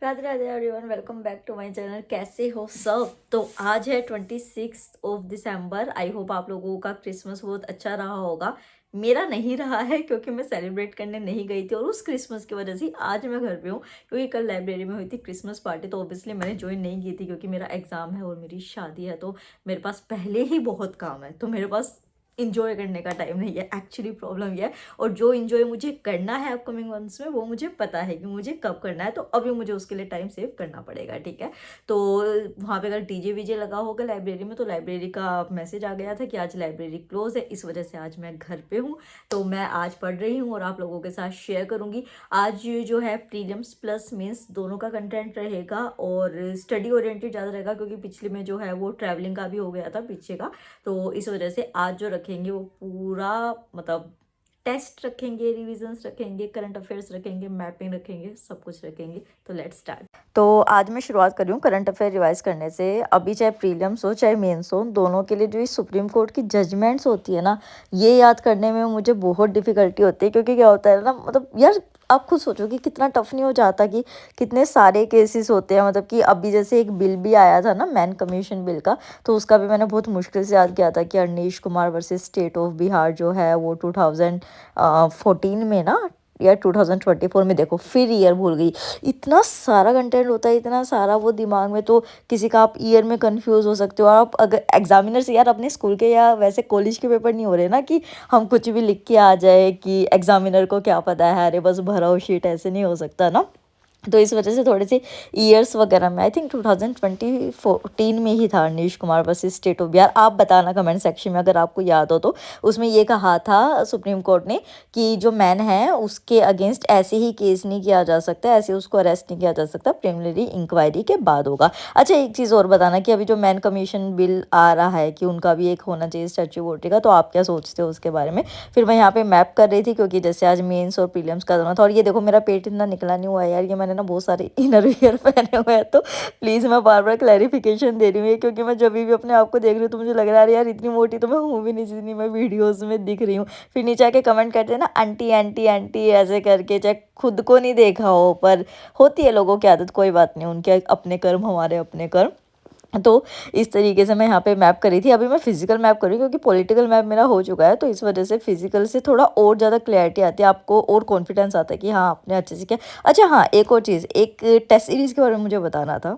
Radhe Radhe everyone, welcome back to my channel. कैसे हो सब? तो आज है 26 दिसंबर। आई होप आप लोगों का क्रिसमस बहुत अच्छा रहा होगा। मेरा नहीं रहा है क्योंकि मैं सेलिब्रेट करने नहीं गई थी और उस क्रिसमस की वजह से आज मैं घर पे हूँ, क्योंकि कल लाइब्रेरी में हुई थी क्रिसमस पार्टी। तो ऑब्वियसली मैंने ज्वाइन नहीं की थी क्योंकि मेरा एग्जाम है और मेरी शादी है, तो मेरे पास पहले ही बहुत काम है, तो मेरे पास इंजॉय करने का टाइम नहीं है। एक्चुअली प्रॉब्लम यह है, और जो इन्जॉय मुझे करना है अपकमिंग मंथ्स में वो मुझे पता है कि मुझे कब करना है, तो अभी मुझे उसके लिए टाइम सेव करना पड़ेगा। ठीक है, तो वहाँ पे अगर डीजे वीजे लगा होगा लाइब्रेरी में, तो लाइब्रेरी का मैसेज आ गया था कि आज लाइब्रेरी क्लोज है, इस वजह से आज मैं घर पे हूँ। तो मैं आज पढ़ रही हूँ और आप लोगों के साथ शेयर करूँगी। आज जो है प्रीलिम्स प्लस मेंस दोनों का कंटेंट रहेगा और स्टडी ओरिएंटेड ज़्यादा रहेगा, क्योंकि पिछले में जो है वो ट्रैवलिंग का भी हो गया था पीछे का। तो इस वजह से आज जो रखेंगे वो पूरा मतलब टेस्ट रखेंगे, रिविजन्स रखेंगे, करंट अफेयर्स रखेंगे, मैपिंग रखेंगे, सब कुछ रखेंगे। तो लेट्स स्टार्ट। तो आज मैं शुरुआत कर रही हूँ करंट अफेयर रिवाइज करने से। अभी चाहे प्रीलिम्स हो चाहे मेंस हो, दोनों के लिए जो ये सुप्रीम कोर्ट की जजमेंट्स होती है ना, ये याद करने में मुझे बहुत डिफिकल्टी होती है। क्योंकि क्या होता है ना, मतलब यार आप खुद सोचो कि कितना टफ नहीं हो जाता कि कितने सारे केसेस होते हैं। मतलब कि अभी जैसे एक बिल भी आया था ना, मैन कमीशन बिल का, तो उसका भी मैंने बहुत मुश्किल से याद किया था कि Avnish Kumar versus state of Bihar जो है वो 2014 में ना या 2024 में, देखो फिर ईयर भूल गई। इतना सारा कंटेंट होता है, इतना सारा वो दिमाग में, तो किसी का आप ईयर में कंफ्यूज हो सकते हो। आप अगर एग्जामिनर से यार अपने स्कूल के या वैसे कॉलेज के पेपर नहीं हो रहे ना कि हम कुछ भी लिख के आ जाए कि एग्जामिनर को क्या पता है, अरे बस भरो शीट, ऐसे नहीं हो सकता ना। तो इस वजह से थोड़े से ईयर्स वगैरह में आई थिंक 2014 में ही था Avnish Kumar versus state of Bihar. आप बताना कमेंट सेक्शन में अगर आपको याद हो तो। उसमें ये कहा था सुप्रीम कोर्ट ने कि जो मैन है उसके अगेंस्ट ऐसे ही केस नहीं किया जा सकता, ऐसे उसको अरेस्ट नहीं किया जा सकता, प्रिलिमिनरी इंक्वायरी के बाद होगा। अच्छा, एक चीज़ और बताना कि अभी जो मैन कमीशन बिल आ रहा है कि उनका भी एक होना चाहिए स्टैच्यू ऑफ लिबर्टी का, तो आप क्या सोचते हो उसके बारे में? फिर मैं यहाँ पे मैप कर रही थी क्योंकि जैसे आज मेंस और प्रीलिम्स का दोनों था। और ये देखो मेरा पेट इतना निकला नहीं हुआ है यार, ये मैंने ना बहुत सारे इनर वियर पहने हुए हैं, तो प्लीज़ मैं बार बार क्लैरिफिकेशन दे रही हूँ, क्योंकि मैं जब भी अपने आप को देख रही हूँ तो मुझे लग रहा है यार इतनी मोटी तो मैं हूँ भी नहीं जितनी मैं वीडियोस में दिख रही हूँ। फिर नीचे आके कमेंट करते हैं ना आंटी आंटी आंटी ऐसे करके, चाहे खुद को नहीं देखा हो, पर होती है लोगों की आदत, कोई बात नहीं, उनके अपने कर्म हमारे अपने कर्म। तो इस तरीके से मैं यहाँ पे मैप करी थी। अभी मैं फिजिकल मैप कर रही हूँ क्योंकि पॉलिटिकल मैप मेरा हो चुका है, तो इस वजह से फिजिकल से थोड़ा और ज़्यादा क्लैरिटी आती है, आपको और कॉन्फिडेंस आता है कि हाँ आपने अच्छे से किया। अच्छा हाँ, एक और चीज़, एक टेस्ट सीरीज़ के बारे में मुझे बताना था।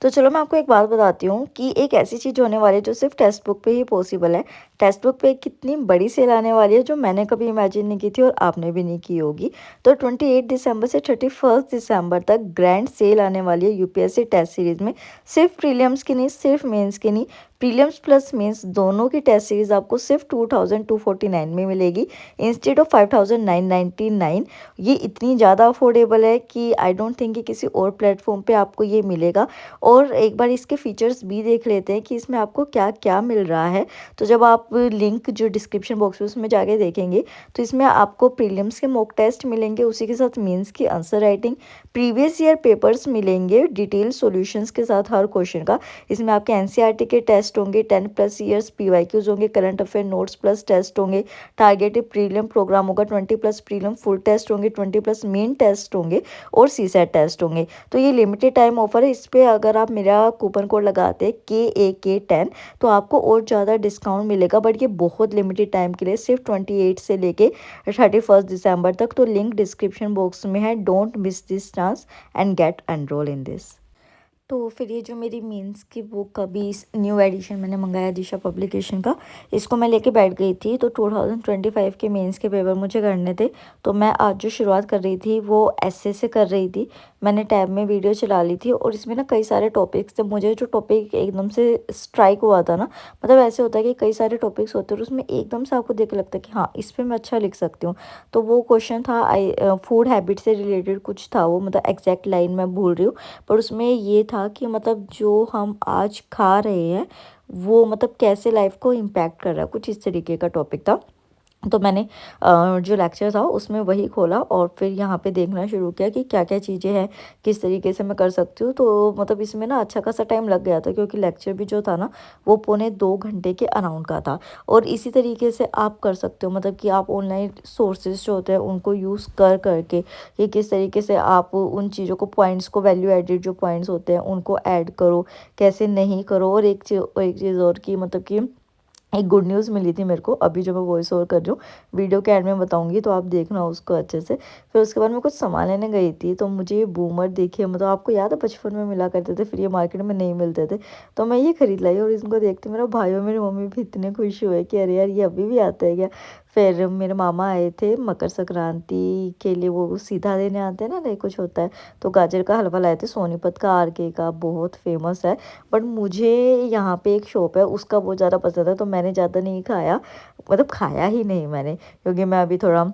तो चलो मैं आपको एक बात बताती हूँ कि एक ऐसी चीज़ होने वाली है जो सिर्फ टेक्स्ट बुक पे ही पॉसिबल है। टेक्स्ट बुक पे कितनी बड़ी सेल आने वाली है जो मैंने कभी इमेजिन नहीं की थी और आपने भी नहीं की होगी। तो 28 दिसंबर से 31 दिसंबर तक ग्रैंड सेल आने वाली है यूपीएससी टेस्ट सीरीज़ में। सिर्फ प्रीलिम्स की नहीं, सिर्फ मेंस की नहीं, प्रीलिम्स प्लस मेंस दोनों की टेस्ट सीरीज़ आपको सिर्फ 2249 में मिलेगी इंस्टेड ऑफ 5999। ये इतनी ज़्यादा अफोर्डेबल है कि आई डोंट थिंक कि किसी और प्लेटफॉर्म पे आपको ये मिलेगा। और एक बार इसके फीचर्स भी देख लेते हैं कि इसमें आपको क्या क्या मिल रहा है। तो जब आप लिंक जो डिस्क्रिप्शन बॉक्स में उसमें जाके देखेंगे तो इसमें आपको प्रीलिम्स के मॉक टेस्ट मिलेंगे, उसी के साथ मेंस की answer writing, previous year papers मिलेंगे डिटेल सॉल्यूशंस के साथ हर क्वेश्चन का। इसमें आपके एनसीईआरटी के टेस्ट होंगे, 10+ ईयर्स पीवाईक्यूज होंगे, current affair notes plus test होंगे, टारगेटेड प्रीलिम प्रोग्राम होगा, 20+ प्रीलिम फुल टेस्ट होंगे, 20+ मेन टेस्ट होंगे और सीसेट टेस्ट होंगे। तो ये लिमिटेड टाइम ऑफर है, इस पर अगर आप मेरा कूपन कोड लगाते हैं KAK10 तो आपको और ज़्यादा डिस्काउंट मिलेगा। बट ये बहुत लिमिटेड टाइम के लिए, सिर्फ 28 से लेके 31 दिसंबर तक। तो लिंक डिस्क्रिप्शन बॉक्स में है, don't miss this chance and get enrol in this. तो फिर ये जो मेरी मेंस की बुक अभी न्यू एडिशन मैंने मंगाया दिशा पब्लिकेशन का, इसको मैं लेके बैठ गई थी। तो 2025 के मेंस के पेपर मुझे करने थे, तो मैं आज जो शुरुआत कर रही थी वो ऐसे से कर रही थी। मैंने टैब में वीडियो चला ली थी और इसमें ना कई सारे टॉपिक्स थे। मुझे जो टॉपिक एकदम से स्ट्राइक हुआ था ना, मतलब ऐसे होता है कि कई सारे टॉपिक्स होते हैं और उसमें एकदम से आपको देख के लगता है कि हाँ इस पर मैं अच्छा लिख सकती हूँ। तो वो क्वेश्चन था फूड हैबिट से रिलेटेड कुछ था वो, मतलब एग्जैक्ट लाइन मैं भूल रही हूँ, पर उसमें ये था कि मतलब जो हम आज खा रहे हैं वो मतलब कैसे लाइफ को इम्पैक्ट कर रहा है, कुछ इस तरीके का टॉपिक था। तो मैंने जो लेक्चर था उसमें वही खोला और फिर यहाँ पे देखना शुरू किया कि क्या-क्या चीज़ें हैं, किस तरीके से मैं कर सकती हूँ। तो मतलब इसमें ना अच्छा खासा टाइम लग गया था क्योंकि लेक्चर भी जो था ना वो पौने 2 घंटे के अराउंड का था। और इसी तरीके से आप कर सकते हो, मतलब कि आप ऑनलाइन सोर्सेज़ जो होते हैं उनको यूज़ कर के कि किस तरीके से आप उन चीज़ों को, पॉइंट्स को, वैल्यू एडेड जो पॉइंट्स होते हैं उनको ऐड करो, कैसे नहीं करो। और एक चीज़ और कि मतलब कि एक गुड न्यूज़ मिली थी मेरे को, अभी जो मैं वॉइस ओवर कर रही हूँ, वीडियो के एंड में बताऊँगी तो आप देखना उसको अच्छे से। फिर उसके बाद मैं कुछ सामान लेने गई थी तो मुझे ये बूमर दिखे, मतलब आपको याद है बचपन में मिला करते थे, फिर ये मार्केट में नहीं मिलते थे। तो मैं ये खरीद लाई और इनको देखते मेरा भाई और मेरी मम्मी भी इतने खुश हुए कि अरे यार ये अभी भी आता है क्या? फिर मेरे मामा आए थे मकर संक्रांति के लिए, वो सीधा देने आते हैं ना, नहीं कुछ होता है, तो गाजर का हलवा लाए थे सोनीपत का, आरके का, बहुत फेमस है। बट मुझे यहाँ पे एक शॉप है उसका बहुत ज़्यादा पसंद है तो मैंने ज़्यादा नहीं खाया, मतलब खाया ही नहीं मैंने, क्योंकि मैं अभी थोड़ा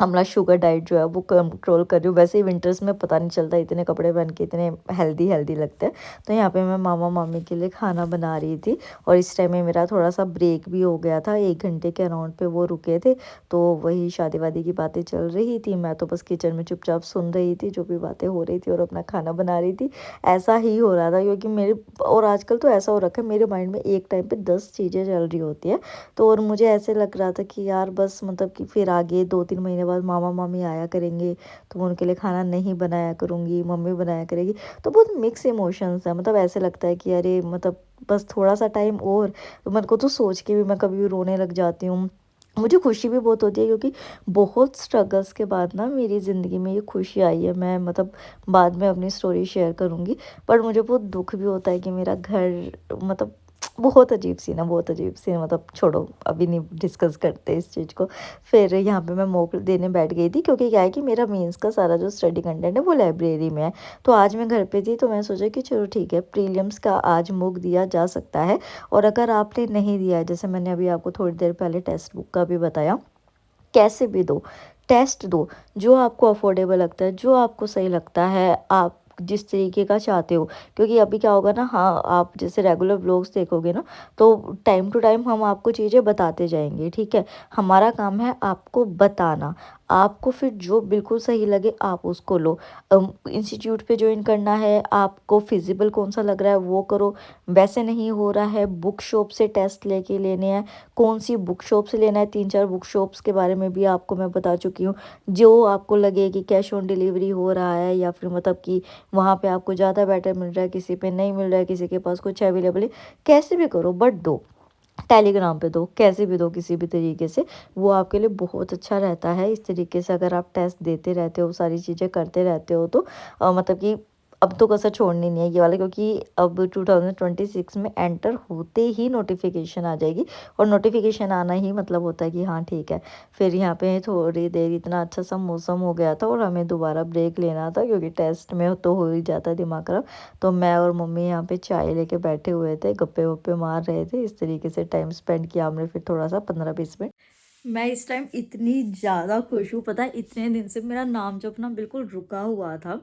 अपना शुगर डाइट जो है वो कंट्रोल कर रही हूँ। वैसे ही विंटर्स में पता नहीं चलता, इतने कपड़े पहन के इतने हेल्दी हेल्दी लगते हैं। तो यहाँ पे मैं मामा मामी के लिए खाना बना रही थी और इस टाइम में मेरा थोड़ा सा ब्रेक भी हो गया था, 1 घंटे के अराउंड पे वो रुके थे। तो वही शादी वादी की बातें चल रही थी, मैं तो बस किचन में चुपचाप सुन रही थी जो भी बातें हो रही थी और अपना खाना बना रही थी। ऐसा ही हो रहा था क्योंकि मेरे, और आजकल तो ऐसा हो रखा है मेरे माइंड में एक टाइम पे 10 चीज़ें चल रही होती है। तो और मुझे ऐसे लग रहा था कि यार बस, मतलब कि फिर आगे 2-3 महीने बाद मामा मामी आया करेंगे तो मैं उनके लिए खाना नहीं बनाया करूँगी, मम्मी बनाया करेगी। तो बहुत मिक्स इमोशंस है, मतलब ऐसे लगता है कि अरे मतलब बस थोड़ा सा टाइम और। तो मेरे को तो सोच के भी मैं कभी भी रोने लग जाती हूँ। मुझे खुशी भी बहुत होती है क्योंकि बहुत स्ट्रगल्स के बाद ना मेरी ज़िंदगी में ये खुशी आई है। मैं मतलब बाद में अपनी स्टोरी शेयर करूँगी। पर मुझे बहुत दुःख भी होता है कि मेरा घर, मतलब बहुत अजीब सीन है, बहुत अजीब सीन है, मतलब छोड़ो, अभी नहीं डिस्कस करते इस चीज़ को। फिर यहाँ पे मैं मॉक देने बैठ गई थी क्योंकि क्या है कि मेरा मेंस का सारा जो स्टडी कंटेंट है वो लाइब्रेरी में है। तो आज मैं घर पे थी तो मैं सोचा कि चलो ठीक है, प्रीलिम्स का आज मॉक दिया जा सकता है। और अगर आपने नहीं दिया है, जैसे मैंने अभी आपको थोड़ी देर पहले टेक्स्ट बुक का भी बताया, कैसे भी दो, टेस्ट दो, जो आपको अफोर्डेबल लगता है, जो आपको सही लगता है, आप जिस तरीके का चाहते हो। क्योंकि अभी क्या होगा ना, हाँ, आप जैसे रेगुलर व्लॉग्स देखोगे ना तो टाइम टू टाइम हम आपको चीज़ें बताते जाएंगे, ठीक है। हमारा काम है आपको बताना, आपको फिर जो बिल्कुल सही लगे आप उसको लो। इंस्टीट्यूट पे ज्वाइन करना है, आपको फिजिबल कौन सा लग रहा है वो करो। वैसे नहीं हो रहा है, बुक शॉप से टेस्ट लेके लेने हैं, कौन सी बुक शॉप से लेना है, 3-4 बुक शॉप्स के बारे में भी आपको मैं बता चुकी हूँ। जो आपको लगे कि कैश ऑन डिलीवरी हो रहा है या फिर मतलब कि वहाँ पे आपको ज़्यादा बेटर मिल रहा है, किसी पे नहीं मिल रहा है, किसी के पास कुछ अवेलेबल है, कैसे भी करो बट दो। टेलीग्राम पे दो, कैसे भी दो, किसी भी तरीके से, वो आपके लिए बहुत अच्छा रहता है। इस तरीके से अगर आप टेस्ट देते रहते हो, सारी चीज़ें करते रहते हो तो मतलब कि अब तो कसर छोड़नी नहीं है ये वाला, क्योंकि अब 2026 में एंटर होते ही नोटिफिकेशन आ जाएगी और नोटिफिकेशन आना ही मतलब होता है कि हाँ ठीक है। फिर यहाँ पे थोड़ी देर इतना अच्छा सा मौसम हो गया था और हमें दोबारा ब्रेक लेना था क्योंकि टेस्ट में तो हो ही जाता है दिमाग खराब। तो मैं और मम्मी यहाँ पे चाय लेके बैठे हुए थे, गप्पे वप्पे मार रहे थे, इस तरीके से टाइम स्पेंड किया हमने फिर थोड़ा सा 15-20 मिनट। मैं इस टाइम इतनी ज़्यादा खुश हूँ, पता है इतने दिन से मेरा नाम जो अपना बिल्कुल रुका हुआ था।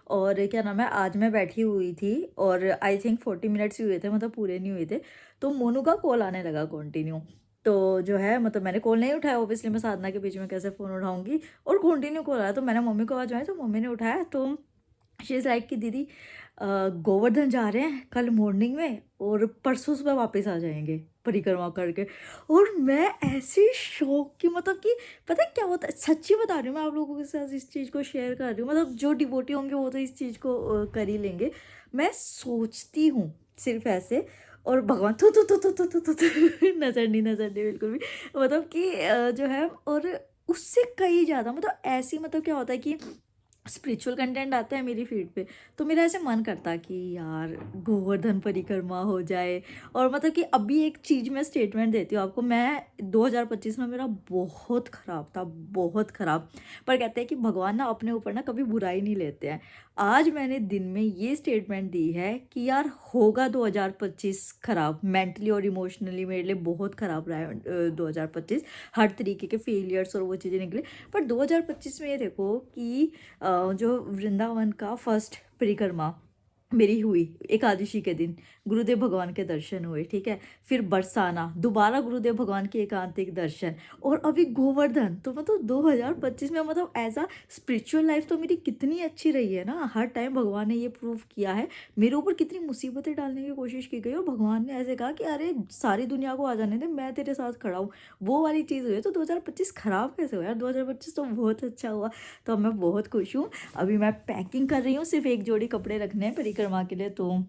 और क्या नाम है, आज मैं बैठी हुई थी और आई थिंक 40 मिनट्स ही हुए थे, मतलब पूरे नहीं हुए थे। तो मोनू का कॉल आने लगा कंटिन्यू। तो जो है मतलब मैंने कॉल नहीं उठाया, ऑब्वियसली मैं साधना के बीच में कैसे फ़ोन उठाऊंगी, और कंटिन्यू कॉल आया। तो मैंने मम्मी को आवाज़ आई तो मम्मी ने उठाया, तो शी इज़ लाइक कि दीदी गोवर्धन जा रहे हैं कल मॉर्निंग में और परसों सुबह वापस आ जाएंगे परिक्रमा करके। और मैं ऐसी शौक की, मतलब कि पता है क्या होता है, सच्ची बता रही हूँ मैं आप लोगों के साथ इस चीज़ को शेयर कर रही हूँ, मतलब जो डिवोटी होंगे वो तो इस चीज़ को कर ही लेंगे। मैं सोचती हूँ सिर्फ ऐसे, और भगवान नजर नहीं, नजर नहीं बिल्कुल भी, मतलब कि जो है, और उससे कई ज़्यादा, मतलब ऐसी, मतलब क्या होता है कि स्पिरिचुअल कंटेंट आता है मेरी फीड पे, तो मेरा ऐसे मन करता कि यार गोवर्धन परिक्रमा हो जाए। और मतलब कि अभी एक चीज़ मैं स्टेटमेंट देती हूँ आपको, मैं 2025 में मेरा बहुत ख़राब था, बहुत ख़राब। पर कहते हैं कि भगवान ना अपने ऊपर ना कभी बुराई नहीं लेते हैं। आज मैंने दिन में ये स्टेटमेंट दी है कि यार होगा 2025 ख़राब, मेंटली और इमोशनली मेरे लिए बहुत ख़राब रहा है 2025। हर तरीके के फेलियर्स और वो चीज़ें निकले। पर 2025 में ये देखो कि जो वृंदावन का फर्स्ट परिक्रमा मेरी हुई एकादशी के दिन, गुरुदेव भगवान के दर्शन हुए, ठीक है। फिर बरसाना, दोबारा गुरुदेव भगवान के एकांतिक दर्शन, और अभी गोवर्धन। तो मतलब 2025 में मतलब एज अ स्पिरिचुअल लाइफ तो मेरी कितनी अच्छी रही है ना। हर टाइम भगवान ने ये प्रूव किया है। मेरे ऊपर कितनी मुसीबतें डालने की कोशिश की गई और भगवान ने ऐसे कहा कि अरे सारी दुनिया को आ जाने दे, मैं तेरे साथ खड़ा हूँ। वो वाली चीज़ हुई है। तो 2025 खराब कैसे हुआ यार, 2025 तो बहुत अच्छा हुआ। तो अब मैं बहुत खुश हूँ। अभी मैं पैकिंग कर रही हूँ, सिर्फ एक जोड़ी कपड़े रखने हैं परिक्रमा के लिए। तो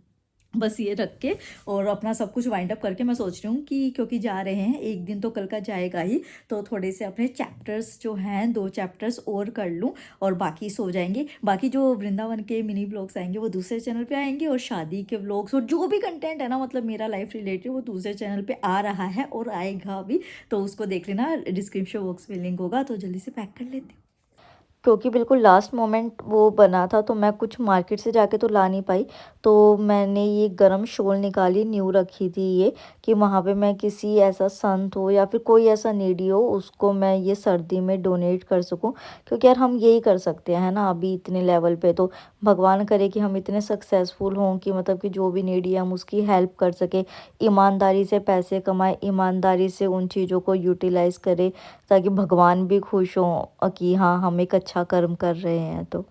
बस ये रख के और अपना सब कुछ वाइंड अप करके मैं सोच रही हूँ कि क्योंकि जा रहे हैं, एक दिन तो कल का जाएगा ही, तो थोड़े से अपने चैप्टर्स जो हैं 2 चैप्टर्स और कर लूँ और बाकी सो जाएंगे। बाकी जो वृंदावन के मिनी ब्लॉग्स आएंगे वो दूसरे चैनल पे आएंगे, और शादी के ब्लॉग्स और जो भी कंटेंट है ना मतलब मेरा लाइफ रिलेटेड, वो दूसरे चैनल पे आ रहा है और आएगा भी। तो उसको देख लेना, डिस्क्रिप्शन बॉक्स में लिंक होगा। तो जल्दी से पैक कर लेती हूँ क्योंकि बिल्कुल लास्ट मोमेंट वो बना था, तो मैं कुछ मार्केट से जाके तो ला नहीं पाई। तो मैंने ये गरम शॉल निकाली, न्यू रखी थी ये, कि वहाँ पे मैं किसी ऐसा संत हो या फिर कोई ऐसा नीडी हो उसको मैं ये सर्दी में डोनेट कर सकूं। क्योंकि यार हम यही कर सकते हैं ना अभी इतने लेवल पे। तो भगवान करे कि हम इतने सक्सेसफुल हों कि मतलब कि जो भी नीडी है हम उसकी हेल्प कर सके, ईमानदारी से पैसे कमाए, ईमानदारी से उन चीज़ों को यूटिलाइज़ करे, ताकि भगवान भी खुश हों कि हाँ हम एक अच्छा कर्म कर रहे हैं। तो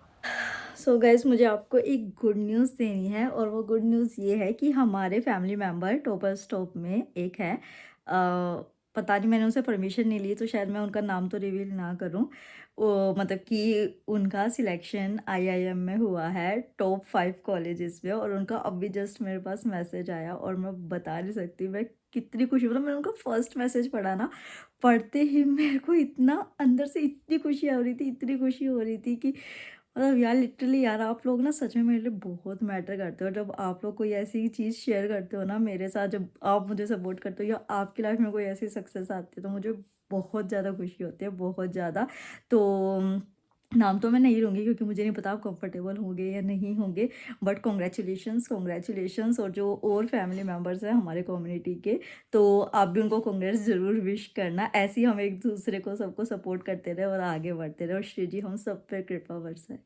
सो गाइस, मुझे आपको एक गुड न्यूज़ देनी है, और वो गुड न्यूज़ ये है कि हमारे फैमिली मेम्बर टॉपर स्टॉप में एक है, पता नहीं, मैंने उनसे परमिशन नहीं ली, तो शायद मैं उनका नाम तो रिवील ना करूं। वो मतलब कि उनका सिलेक्शन आईआईएम में हुआ है, टॉप 5 कॉलेजेस में, और उनका अभी जस्ट मेरे पास मैसेज आया, और मैं बता नहीं सकती मैं कितनी खुशी, मतलब मैंने उनका फर्स्ट मैसेज पढ़ा ना, पढ़ते ही मेरे को इतना अंदर से इतनी खुशी हो रही थी, इतनी खुशी हो रही थी कि मतलब यार लिटरली यार आप लोग ना सच में मेरे लिए बहुत मैटर करते हो। जब आप लोग कोई ऐसी चीज़ शेयर करते हो ना मेरे साथ, जब आप मुझे सपोर्ट करते हो या आपकी लाइफ में कोई ऐसी सक्सेस आती है, तो मुझे बहुत ज़्यादा खुशी होती है, बहुत ज़्यादा। तो नाम तो मैं नहीं लूँगी क्योंकि मुझे नहीं पता आप कंफर्टेबल होंगे या नहीं होंगे, बट कॉन्ग्रेचुलेशंस, कॉन्ग्रेचुलेशंस। और जो और फैमिली मेम्बर्स हैं हमारे कम्युनिटी के, तो आप भी उनको कांग्रेस ज़रूर विश करना। ऐसे ही हम एक दूसरे को सबको सपोर्ट करते रहे और आगे बढ़ते रहे, और श्री जी हम सब पे कृपा बरसाए।